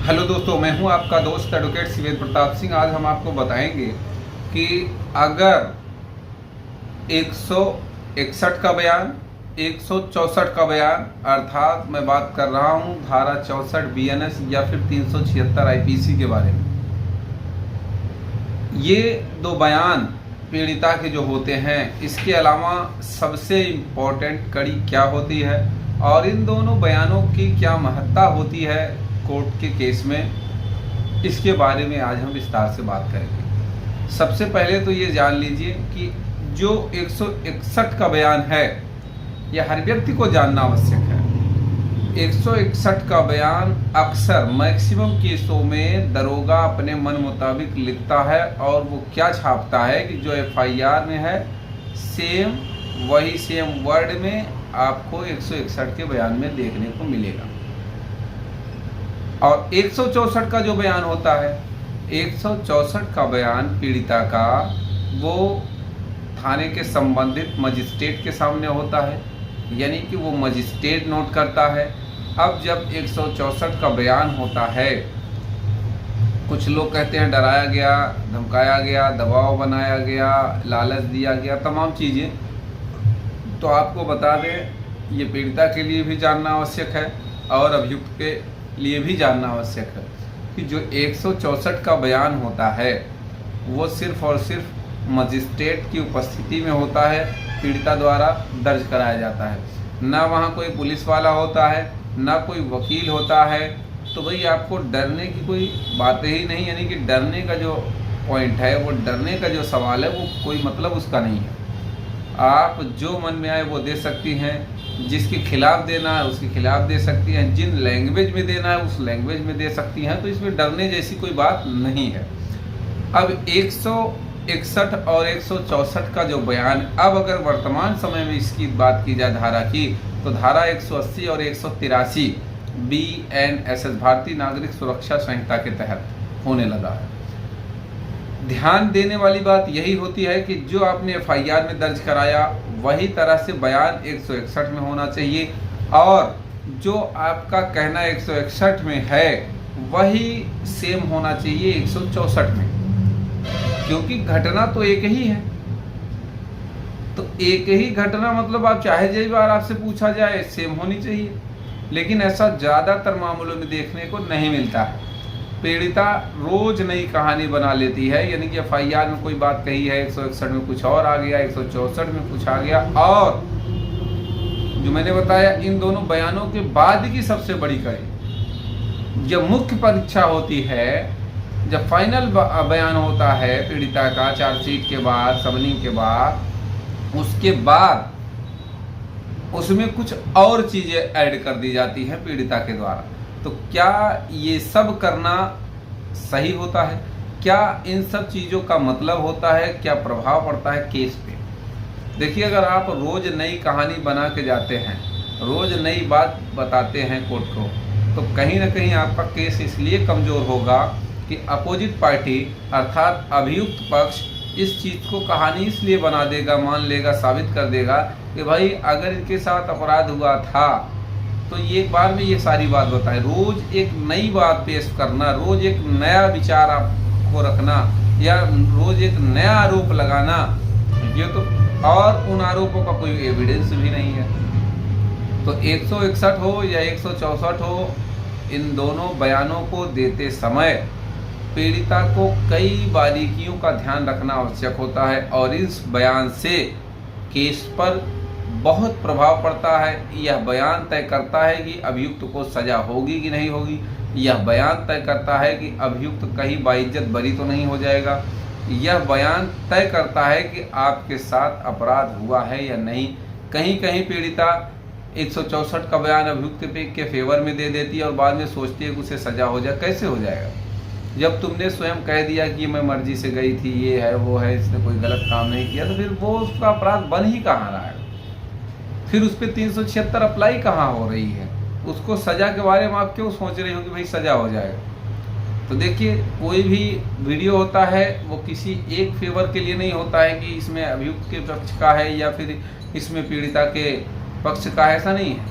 Hello दोस्तों, मैं हूं आपका दोस्त एडवोकेट शिवेंद्र प्रताप सिंह। आज हम आपको बताएंगे कि अगर 161 का बयान, 164 का बयान, अर्थात मैं बात कर रहा हूं धारा 64 बीएनएस या फिर 376 आईपीसी के बारे में, ये दो बयान पीड़िता के जो होते हैं, इसके अलावा सबसे इम्पोर्टेंट कड़ी क्या होती है और इन दोनों बयानों की क्या महत्ता होती है कोर्ट के केस में, इसके बारे में आज हम विस्तार से बात करेंगे। सबसे पहले तो ये जान लीजिए कि जो 161 का बयान है यह हर व्यक्ति को जानना आवश्यक है। 161 का बयान अक्सर मैक्सिमम केसों में दरोगा अपने मन मुताबिक लिखता है और वो क्या छापता है कि जो एफआईआर में है वही सेम वर्ड में आपको 161 के बयान में देखने को मिलेगा। और 164 का जो बयान होता है, 164 का बयान पीड़िता का वो थाने के संबंधित मजिस्ट्रेट के सामने होता है, यानी कि वो मजिस्ट्रेट नोट करता है। अब जब 164 का बयान होता है, कुछ लोग कहते हैं डराया गया, धमकाया गया, दबाव बनाया गया, लालच दिया गया, तमाम चीज़ें, तो आपको बता दें ये पीड़िता के लिए भी जानना आवश्यक है और अभियुक्त के लिए भी जानना आवश्यक है कि जो 164 का बयान होता है वो सिर्फ और सिर्फ मजिस्ट्रेट की उपस्थिति में होता है, पीड़िता द्वारा दर्ज कराया जाता है। ना वहाँ कोई पुलिस वाला होता है, ना कोई वकील होता है। तो भाई आपको डरने की कोई बात ही नहीं, यानी कि डरने का जो पॉइंट है, वो डरने का जो सवाल है, वो कोई मतलब उसका नहीं है। आप जो मन में आए वो दे सकती हैं, जिसके खिलाफ देना है उसके खिलाफ दे सकती हैं, जिन लैंग्वेज में देना है उस लैंग्वेज में दे सकती हैं। तो इसमें डरने जैसी कोई बात नहीं है। अब 161 और 164 का जो बयान, अब अगर वर्तमान समय में इसकी बात की जाए धारा की, तो धारा 180 और 183 बीएनएसएस भारतीय नागरिक सुरक्षा संहिता के तहत होने लगा है। ध्यान देने वाली बात यही होती है कि जो आपने एफआईआर में दर्ज कराया वही तरह से बयान 161 में होना चाहिए और जो आपका कहना 161 में है वही सेम होना चाहिए 164 में, क्योंकि घटना तो एक ही है। तो एक ही घटना मतलब आप चाहे जई बार आपसे पूछा जाए सेम होनी चाहिए, लेकिन ऐसा ज़्यादातर मामलों में देखने को नहीं मिलता है। पीड़िता रोज नई कहानी बना लेती है, यानी कि एफआईआर में कोई बात कही है, 161 में कुछ और आ गया, 164 में कुछ आ गया। और जो मैंने बताया इन दोनों बयानों के बाद की सबसे बड़ी कड़ी, जब मुख्य परीक्षा होती है, जब फाइनल बयान होता है पीड़िता का चार्जशीट के बाद, सबनिंग के बाद, उसके बाद उसमें कुछ और चीजें ऐड कर दी जाती हैं पीड़िता के द्वारा। तो क्या ये सब करना सही होता है? क्या इन सब चीज़ों का मतलब होता है? क्या प्रभाव पड़ता है केस पे? देखिए, अगर आप रोज नई कहानी बना के जाते हैं, रोज नई बात बताते हैं कोर्ट को, तो कहीं ना कहीं आपका केस इसलिए कमज़ोर होगा कि अपोजिट पार्टी अर्थात अभियुक्त पक्ष इस चीज़ को कहानी इसलिए बना देगा, मान लेगा, साबित कर देगा कि भाई अगर इनके साथ अपराध हुआ था तो ये एक बार में ये सारी बात बताएं। रोज एक नई बात पेश करना, रोज एक नया विचार आपको रखना या रोज एक नया आरोप लगाना, ये तो, और उन आरोपों का कोई एविडेंस भी नहीं है। तो 161 हो या 164 हो, इन दोनों बयानों को देते समय पीड़िता को कई बारीकियों का ध्यान रखना आवश्यक होता है और इस बयान से केस पर बहुत प्रभाव पड़ता है। यह बयान तय करता है कि अभियुक्त को सजा होगी कि नहीं होगी। यह बयान तय करता है कि अभियुक्त कहीं बाइज्जत बरी तो नहीं हो जाएगा। यह बयान तय करता है कि आपके साथ अपराध हुआ है या नहीं। कहीं कहीं पीड़िता 164 का बयान अभियुक्त के फेवर में दे देती है और बाद में सोचती है कि उसे सजा हो जाए। कैसे हो जाएगा जब तुमने स्वयं कह दिया कि मैं मर्जी से गई थी, ये है वो है, इसने कोई गलत काम नहीं किया, तो फिर वो उसका अपराध बन ही कहाँ रहा है? फिर उस पर 376 अप्लाई कहाँ हो रही है? उसको सजा के बारे में आप क्यों सोच रहे हो कि भाई सजा हो जाएगा? तो देखिए, कोई भी वीडियो होता है वो किसी एक फेवर के लिए नहीं होता है कि इसमें अभियुक्त के पक्ष का है या फिर इसमें पीड़िता के पक्ष का है, ऐसा नहीं है।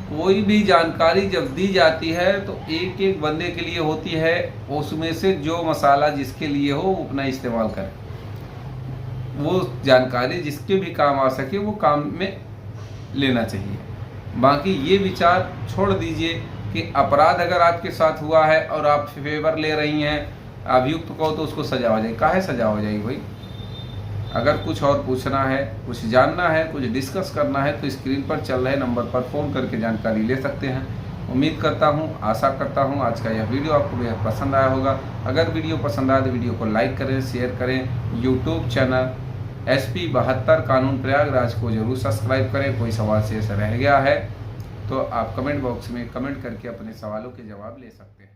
कोई भी जानकारी जब दी जाती है तो एक एक बंदे के लिए होती है, उसमें से जो मसाला जिसके लिए हो वो अपना इस्तेमाल करें, वो जानकारी जिसके भी काम आ सके वो काम में लेना चाहिए। बाकी ये विचार छोड़ दीजिए कि अपराध अगर आपके साथ हुआ है और आप फेवर ले रही हैं अभियुक्त को तो उसको सजा हो जाएगी। काहे सजा हो जाएगी भाई? अगर कुछ और पूछना है, कुछ जानना है, कुछ डिस्कस करना है तो स्क्रीन पर चल रहे नंबर पर फ़ोन करके जानकारी ले सकते हैं। उम्मीद करता हूँ, आशा करता हूँ आज का यह वीडियो आपको बेहद पसंद आया होगा। अगर वीडियो पसंद आए तो वीडियो को लाइक करें, शेयर करें। यूट्यूब चैनल SP 72 कानून प्रयागराज को जरूर सब्सक्राइब करें। कोई सवाल शेष रह गया है तो आप कमेंट बॉक्स में कमेंट करके अपने सवालों के जवाब ले सकते हैं।